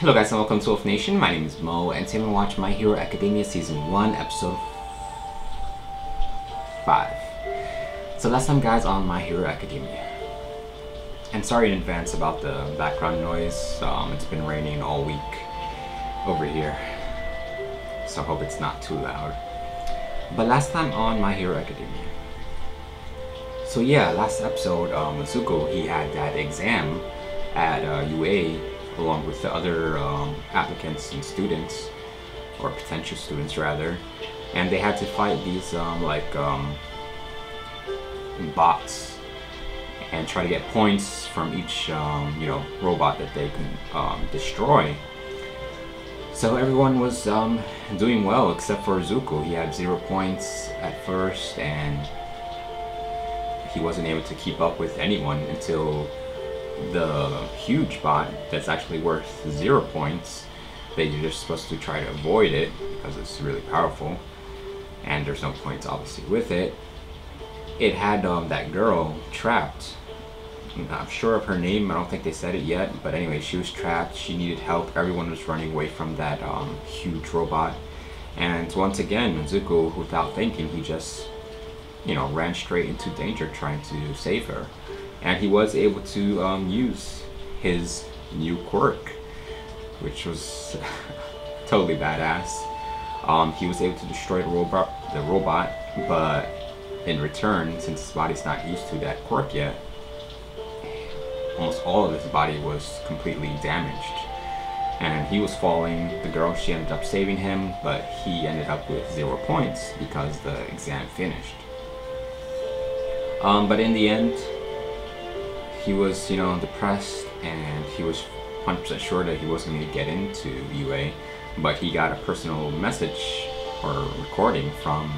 Hello guys and welcome to Wolf Nation, my name is Mo and today we're watching My Hero Academia Season 1 Episode 5. So last time guys on My Hero Academia. And sorry in advance about the background noise, it's been raining all week over here. So I hope it's not too loud. But last time on My Hero Academia. So yeah, last episode, Zuko, he had that exam at UA along with the other applicants and students, or potential students rather, and they had to fight these bots and try to get points from each robot that they can destroy. So everyone was doing well except for Zuko. He had 0 points at first and he wasn't able to keep up with anyone until the huge bot that's actually worth 0 points. You're just supposed to try to avoid it because it's really powerful and there's no points obviously with it. It had that girl trapped. I'm not sure of her name, I don't think they said it yet, but anyway, she was trapped, she needed help, everyone was running away from that huge robot, and once again Zuko, without thinking, he just ran straight into danger trying to save her. And he was able to use his new quirk, which was totally badass. He was able to destroy the robot, but in return, since his body's not used to that quirk yet, almost all of his body was completely damaged. And he was falling, the girl, she ended up saving him, but he ended up with 0 points because the exam finished. But in the end, he was, depressed, and he was 100% sure that he wasn't going to get into UA, but he got a personal message or recording from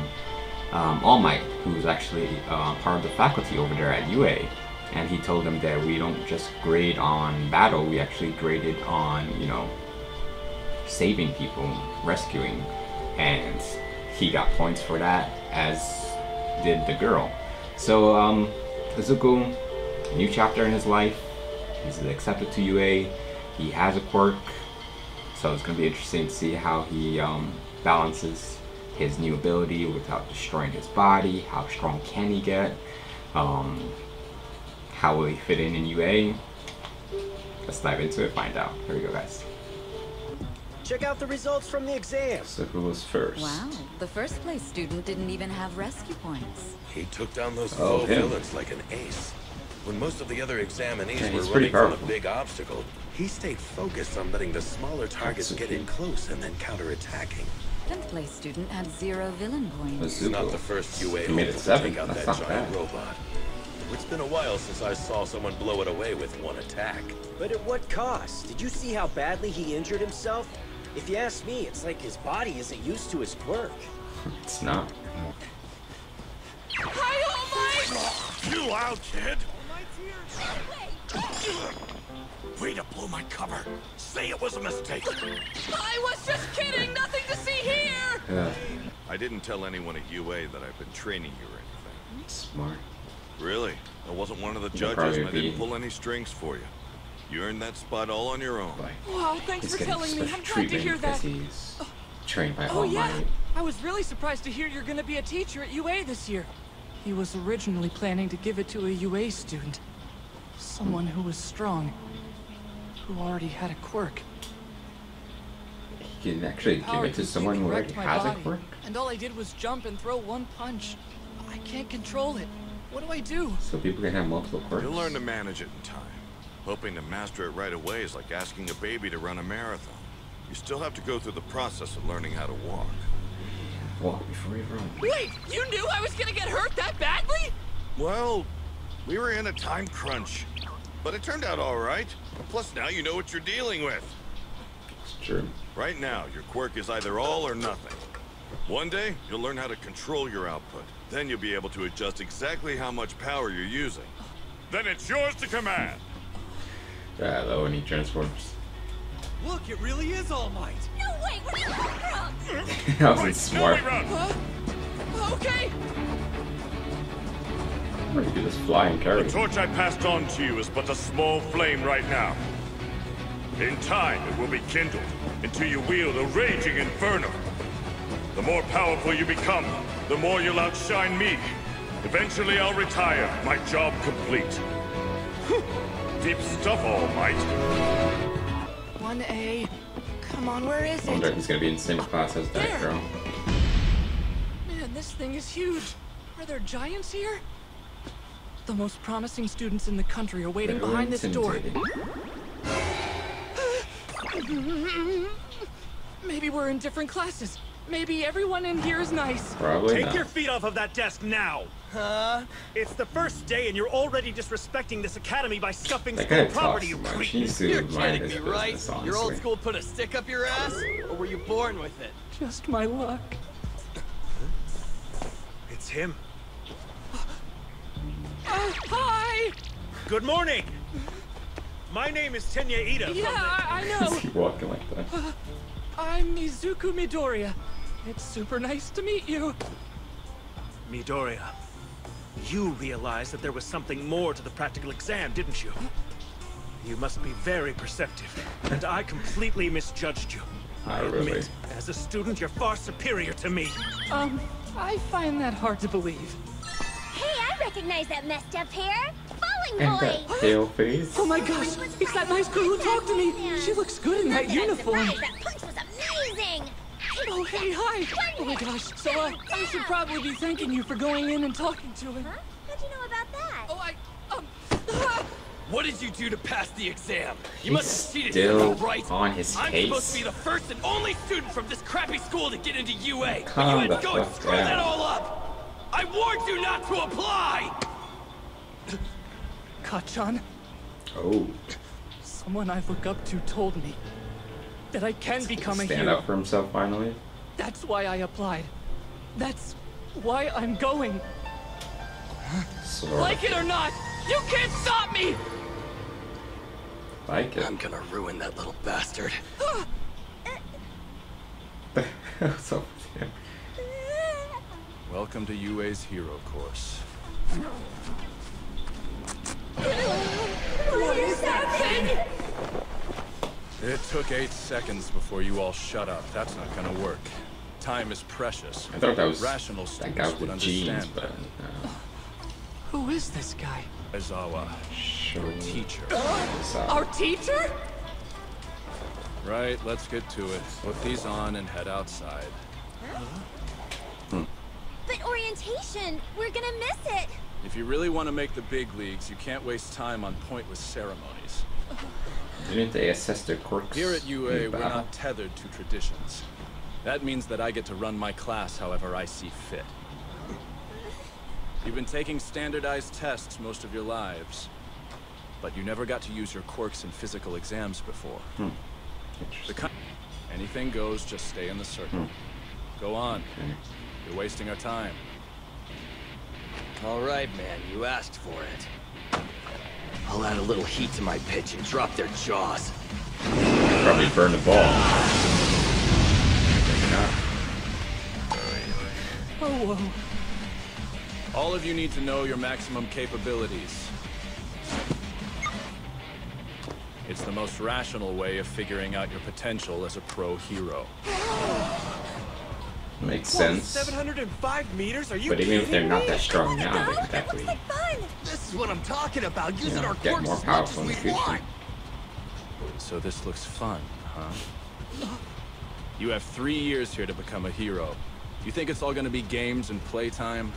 All Might, who's actually part of the faculty over there at UA, and he told them that we don't just grade on battle, we actually graded on, saving people, rescuing, and he got points for that, as did the girl. So, Zuko, new chapter in his life, he's accepted to UA, he has a quirk, so it's going to be interesting to see how he balances his new ability without destroying his body. How strong can he get, how will he fit in UA. Let's dive into it, find out. Here we go guys. Check out the results from the exam. So who was first? Wow, the first place student didn't even have rescue points. He took down those foe villains like an ace. When most of the other examinees were running from a big obstacle, he stayed focused on letting the smaller targets get in close and then counterattacking. 10th place student had 0 villain points. He's not the first UA made it to 7. take out That's that not giant bad. robot. It's been a while since I saw someone blow it away with one attack. But at what cost? Did you see how badly he injured himself? If you ask me, it's like his body isn't used to his quirk. It's not. Hi, All Might! You out, kid! Wait! Way to blow my cover! Say it was a mistake! I was just kidding! Nothing to see here! Yeah. I didn't tell anyone at UA that I've been training you or anything. Smart. Really? I wasn't one of the You'll judges and I probably didn't be- pull any strings for you. You earned that spot all on your own. Wow, thanks He's for getting telling me. special I'm glad to hear treatment that. because he's trained by Oh All yeah, Might. I was really surprised to hear you're gonna be a teacher at UA this year. He was originally planning to give it to a UA student. Someone who was strong. Who already had a quirk. He can actually give Power it to someone who already completely wrecked has my a body, quirk? and all I did was jump and throw one punch. I can't control it. What do I do? So people can have multiple quirks? You'll learn to manage it in time. Hoping to master it right away is like asking a baby to run a marathon. You still have to go through the process of learning how to walk. Walk before you run. Wait, you knew I was gonna get hurt that badly? Well, we were in a time crunch. But it turned out all right. Plus now you know what you're dealing with. It's true. Right now, your quirk is either all or nothing. One day, you'll learn how to control your output. Then you'll be able to adjust exactly how much power you're using. Then it's yours to command. Yeah, I love when he transforms. Look, it really is All Might. No way, where did you come from? That wasn't smart. Huh? Okay. Where did you do this flying carry? The torch I passed on to you is but a small flame right now. In time, it will be kindled until you wield a raging inferno. The more powerful you become, the more you'll outshine me. Eventually, I'll retire, my job complete. Deep stuff, All Might. 1A. Come on, where is I wonder if it? he's gonna be in the same class as that girl. Man, this thing is huge. Are there giants here? The most promising students in the country are waiting behind this door. Maybe we're in different classes. Maybe everyone in here is nice. Probably Take not. your feet off of that desk now! Huh? It's the first day and you're already disrespecting this academy by scuffing That guy school property, you talks too much. He cretin! needs to You're mind kidding his me, right? business, honestly. Your old school put a stick up your ass? Or were you born with it? Just my luck. It's him. Hi! Good morning! My name is Iida from Yeah, I Is know. he walking like that? I'm Mizuku Midoriya. It's super nice to meet you. Midoriya. You realized that there was something more to the practical exam, didn't you? You must be very perceptive, and I completely misjudged you. I Not really. admit, as a student, you're far superior to me. I find that hard to believe. Hey, I recognize that messed up hair. Falling And boy. that pale face. Oh my gosh, it's that nice girl who talked to me. She looks good in that uniform. That punch was amazing. Oh, hey, hi. Oh my gosh. So, I should probably be thanking you for going in and talking to him. Huh? How'd you know about that? Oh, What did you do to pass the exam? You He's must have cheated, still right? on his I'm case. supposed to be the first and only student from this crappy school to get into UA. But Calm you had the to go and fuck screw down. that all up. I warned you not to apply. Kachan, Oh, someone I look up to told me that I can become a stand hero. up for himself finally. That's why I applied. That's why I'm going. Sort of. Like it or not, you can't stop me! Like it. I'm gonna ruin that little bastard. What's up with him? Welcome to UA's hero course. What is that thing? It took 8 seconds before you all shut up. That's not gonna work. Time is precious. I thought that was Rational that guy students with would the jeans, understand but that. Who is this guy? Aizawa, Sure. teacher. Our teacher? Right, let's get to it. Put these on and head outside. But orientation, we're gonna miss it. If you really want to make the big leagues, you can't waste time on pointless ceremonies. Didn't they assess their quirks? Here at UA, in we're battle? not tethered to traditions. That means that I get to run my class however I see fit. You've been taking standardized tests most of your lives, but you never got to use your quirks in physical exams before. Interesting. Anything goes, just stay in the circle. Go on. Okay. You're wasting our time. All right, man, you asked for it. I'll add a little heat to my pitch and drop their jaws. Probably burn the ball. Maybe not. Oh, whoa. All of you need to know your maximum capabilities. It's the most rational way of figuring out your potential as a pro hero. Makes sense. 705 meters? Are you But even if they're kidding not me? that strong now, they can That looks definitely like fun. This is what I'm talking about, using our get quirks more as much powerful as in the we future. want. So this looks fun, huh? You have 3 years here to become a hero. You think it's all gonna be games and playtime?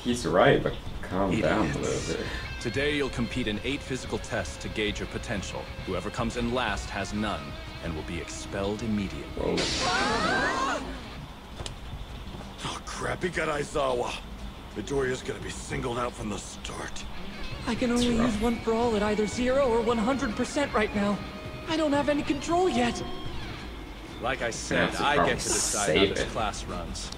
He's right, but calm down a little bit. Today you'll compete in 8 physical tests to gauge your potential. Whoever comes in last has none, and will be expelled immediately. Whoa. Oh crap, he got Aizawa. Midoriya's gonna be singled out from the start. I can only use one for all at either 0 or 100% right now. I don't have any control yet. Like I said, That's the I problem. get to decide how Save this it. class runs.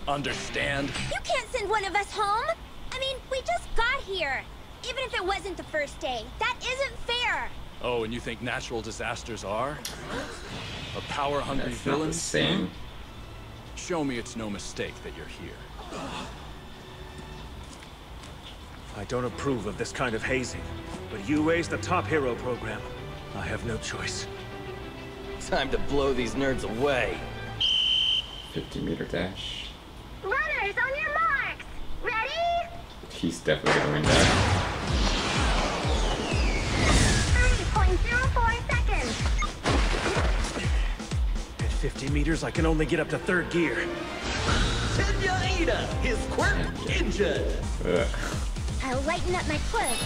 Understand? You can't send one of us home. I mean, we just got here. Even if it wasn't the first day, that isn't fair. Oh, and you think natural disasters are? A power-hungry That's not villain? the same. Show me it's no mistake that you're here. I don't approve of this kind of hazing, but UA's the top hero program. I have no choice. Time to blow these nerds away. 50-meter dash. Runners, on your marks! Ready? He's definitely gonna win that. 3.04 seconds. At 50 meters, I can only get up to 3rd gear. Iida, his Quirk engine. I'll lighten up my clothes.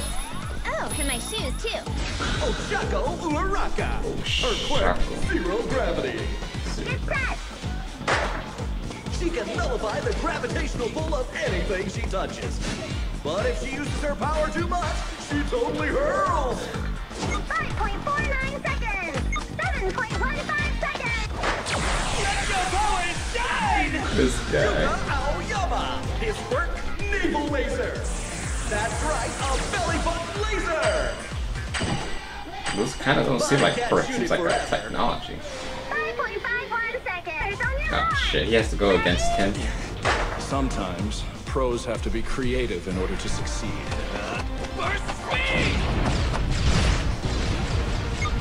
Oh, and my shoes, too. Ochako Uraraka. Her Quirk, zero gravity. Get set! She can nullify the gravitational pull of anything she touches. But if she uses her power too much, she totally hurls. 5.49 seconds. 7.15 seconds. Let your power shine! This guy. Aoyama, his Quirk naval laser. That's right, a belly button laser. Those kind of don't seem like quirks, seems like a technology. 5.51 seconds. On your Oh mark. shit, he has to go against him. Sometimes, pros have to be creative in order to succeed. Burst speed!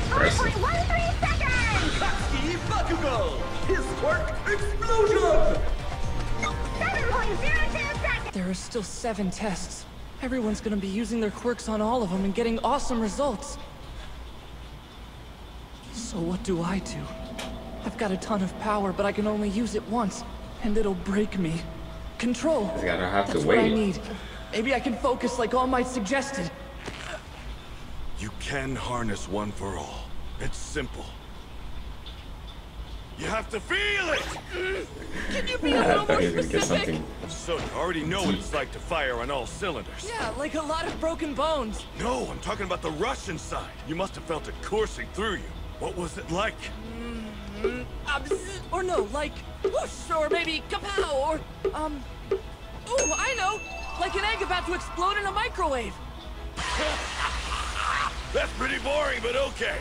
4.13 seconds. Iida and Bakugo, his Quirk explosion. 7.02 seconds. There are still 7 tests. Everyone's gonna be using their quirks on all of them and getting awesome results. So what do? I've got a ton of power, but I can only use it once, and it'll break me. Control. He's gonna have That's to what I wait. need. Maybe I can focus like All Might suggested. You can harness one for all. It's simple. You have to feel it! Can you be a I little thought more he was gonna get specific? something. So you already know what it's like to fire on all cylinders. Yeah, like a lot of broken bones. No, I'm talking about the Russian side. You must have felt it coursing through you. What was it like? Or no, like whoosh, or maybe kapow, or ooh, I know, like an egg about to explode in a microwave. That's pretty boring, but okay.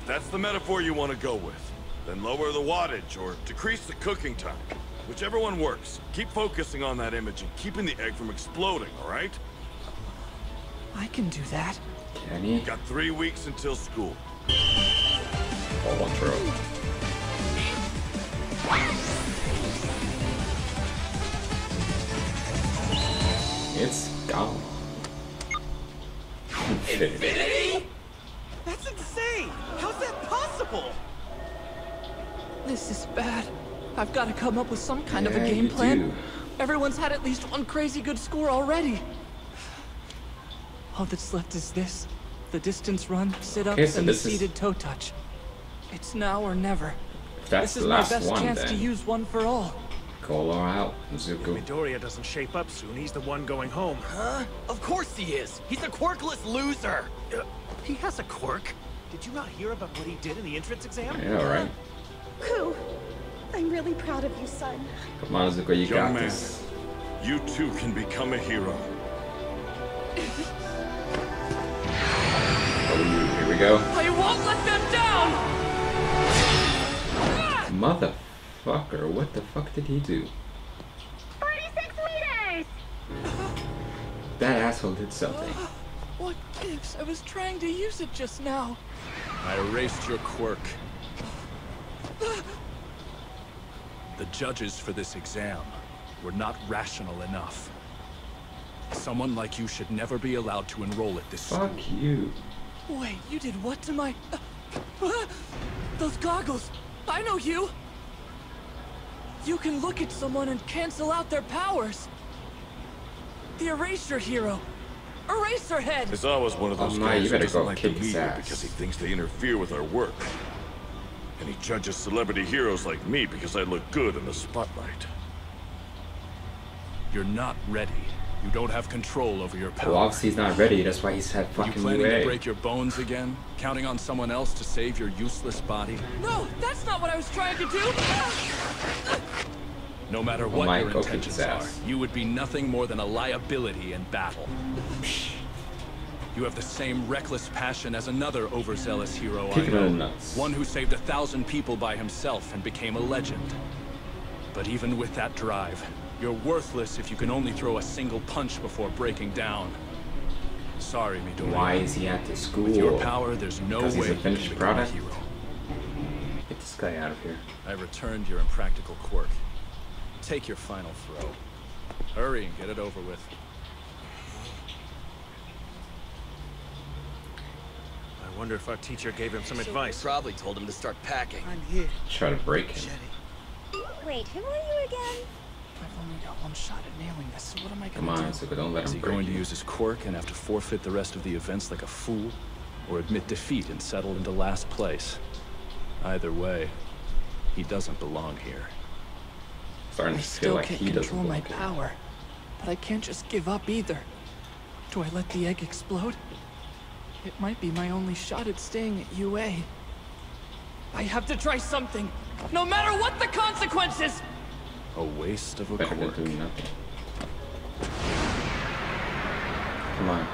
If that's the metaphor you want to go with, then lower the wattage or decrease the cooking time. Whichever one works. Keep focusing on that image and keeping the egg from exploding, all right? I can do that. Can he? Got 3 weeks until school. All one throw. It's gone. Infinity. That's insane! How's that possible? This is bad. I've got to come up with some kind of a Yeah, game you plan. do. Everyone's had at least one crazy good score already. All that's left is this. The distance run, sit-ups, Okay, so and the this is- seated toe touch. It's now or never. If that's This the is my last best one, chance to then use one for all. call her out, Zuko. Midoriya doesn't shape up soon. He's the one going home. Huh? Of course he is. He's a quirkless loser. He has a quirk. Did you not hear about what he did in the entrance exam? Yeah, right. Whew. I'm really proud of you, son. Come on, Zuko, you Young got man, this. you too can become a hero. Oh, here we go. I won't let them down! Motherfucker, what the fuck did he do? 46 meters! That asshole did something. What gives? I was trying to use it just now. I erased your quirk. The judges for this exam were not rational enough. Someone like you should never be allowed to enroll at this school. Fuck you. Wait, you did what to my... Those goggles! I know you! You can look at someone and cancel out their powers! The Eraser Hero! Eraserhead! There's always one of those Oh, no, guys you who better doesn't go like kick the his media ass. because he thinks they interfere with our work. And he judges celebrity heroes like me because I look good in the spotlight. You're not ready. You don't have control over your power. Well, obviously he's not ready. That's why he's had You fucking planning to UA. break your bones again? Counting on someone else to save your useless body? No, that's not what I was trying to do! No matter Oh what my, your go kick intentions his are, ass. you would be nothing more than a liability in battle. You have the same reckless passion as another overzealous hero Kick I him in the know. nuts. One who saved 1,000 people by himself and became a legend. But even with that drive, you're worthless if you can only throw a single punch before breaking down. Sorry, Midoriya. Why is he at the school? With your power, there's no way he's a finished you can become product? a hero. Get this guy out of here. I returned your impractical quirk. Take your final throw. Hurry and get it over with. I wonder if our teacher gave him some advice. Probably told him to start packing. I'm here. Try to break him. Wait, who are you again? I've only got one shot at nailing this, so what am I Come gonna on, do? Zuko, don't let Is him he break going to you. use his quirk and have to forfeit the rest of the events like a fool? Or admit defeat and settle into last place? Either way, he doesn't belong here. Starting I to feel still like can't he doesn't control my belong here. power, but I can't just give up either. Do I let the egg explode? It might be my only shot at staying at UA. I have to try something, no matter what the consequences! A waste of a Better than quirk. doing nothing. Come on.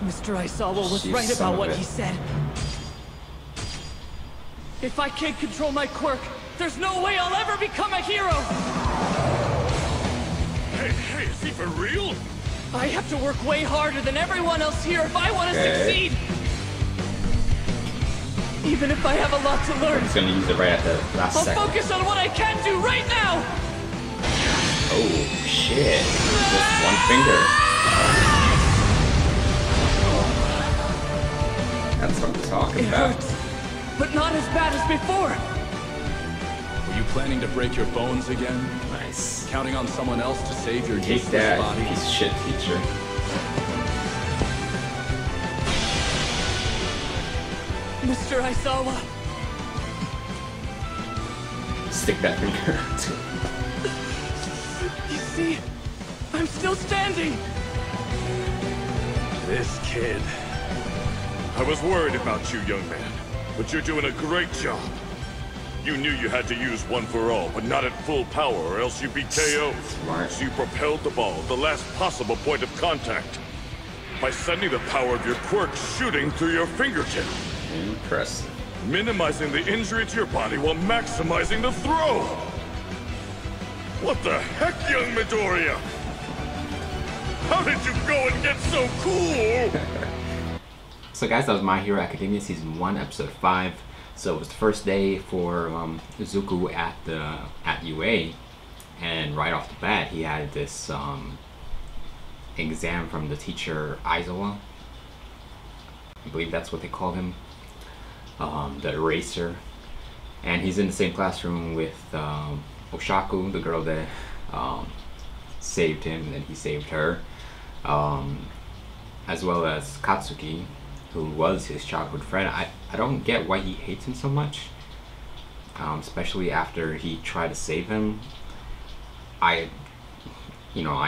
Mr. Aizawa was You right son about of what a- he said. If I can't control my quirk, there's no way I'll ever become a hero! Hey, is he for real? I have to work way harder than everyone else here if I want to Okay. succeed! Even if I have a lot to learn, He's gonna use it right at the last I'll second. focus on what I can do right now! Oh, shit. Just one finger. That's what I'm talking It about. hurts, but not as bad as before. Were you planning to break your bones again? Nice. Counting on someone else to save your Take useless that, body? piece of shit teacher. Mr. Aizawa, Stick that finger out. you see, I'm still standing. This kid. I was worried about you, young man, but you're doing a great job. You knew you had to use one for all, but not at full power, or else you'd be KO'd. Smart. So you propelled the ball, the last possible point of contact, by sending the power of your quirk shooting through your fingertip, Impressive. minimizing the injury to your body while maximizing the throw. What the heck, young Midoriya? How did you go and get so cool? So guys, that was My Hero Academia Season 1, Episode 5. So it was the first day for Zuko at UA, and right off the bat he had this exam from the teacher Aizawa. I believe that's what they called him, the eraser. And he's in the same classroom with Oshaku, the girl that saved him, and then he saved her, as well as Katsuki, who was his childhood friend. I don't get why he hates him so much, especially after he tried to save him. I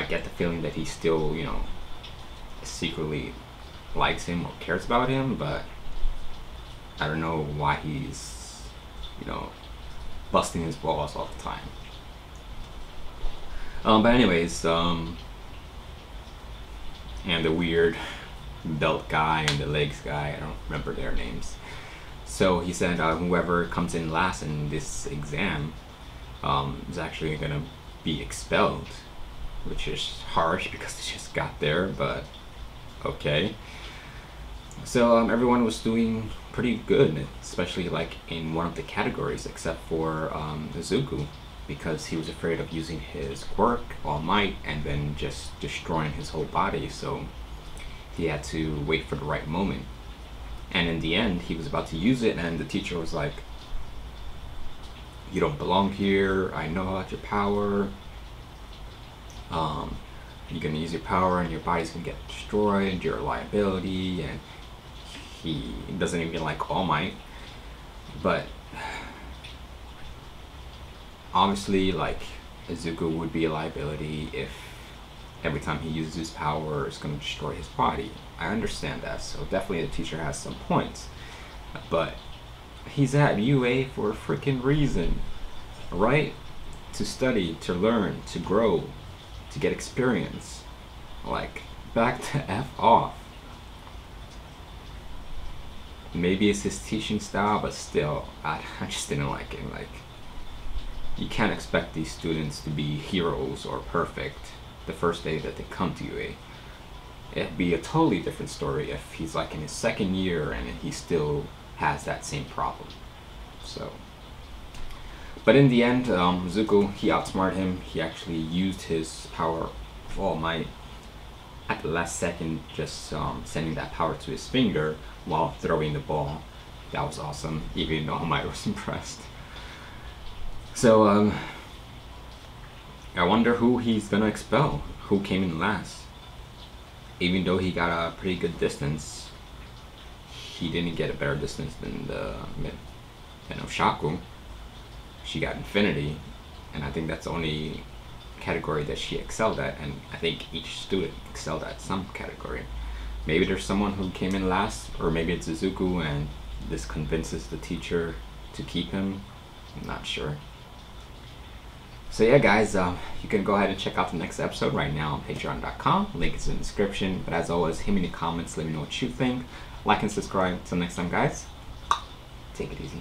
get the feeling that he still, secretly likes him or cares about him, but I don't know why he's, busting his balls all the time. But anyways, and the weird belt guy and the legs guy, I don't remember their names. So he said whoever comes in last in this exam is actually gonna be expelled, which is harsh because they just got there, but okay. So everyone was doing pretty good, especially like in one of the categories, except for Zuko, because he was afraid of using his quirk, All Might, and then just destroying his whole body. So he had to wait for the right moment. And in the end, he was about to use it, and the teacher was like, "You don't belong here. I know about your power. You're gonna use your power, and your body's gonna get destroyed. You're a liability." And he doesn't even like All Might, but obviously, like, Zuko would be a liability if every time he uses his power, it's going to destroy his body. I understand that, so definitely the teacher has some points. But he's at UA for a freaking reason, right? To study, to learn, to grow, to get experience. Like, back to F off. Maybe it's his teaching style, but still, I just didn't like it. Like, you can't expect these students to be heroes or perfect the first day that they come to UA. it'd be a totally different story if he's like in his second year and he still has that same problem. So, but in the end, Zuko, he outsmarted him. He actually used his power of All Might at the last second, just sending that power to his finger while throwing the ball. That was awesome, even though All Might was impressed. So I wonder who he's gonna expel, who came in last. Even though he got a pretty good distance, he didn't get a better distance than Shaku. She got infinity, and I think that's the only category that she excelled at, and I think each student excelled at some category. Maybe there's someone who came in last, or maybe it's Izuku and this convinces the teacher to keep him. I'm not sure. So yeah guys, you can go ahead and check out the next episode right now on patreon.com. Link is in the description. But as always, hit me in the comments, let me know what you think. Like and subscribe. Till next time guys, take it easy.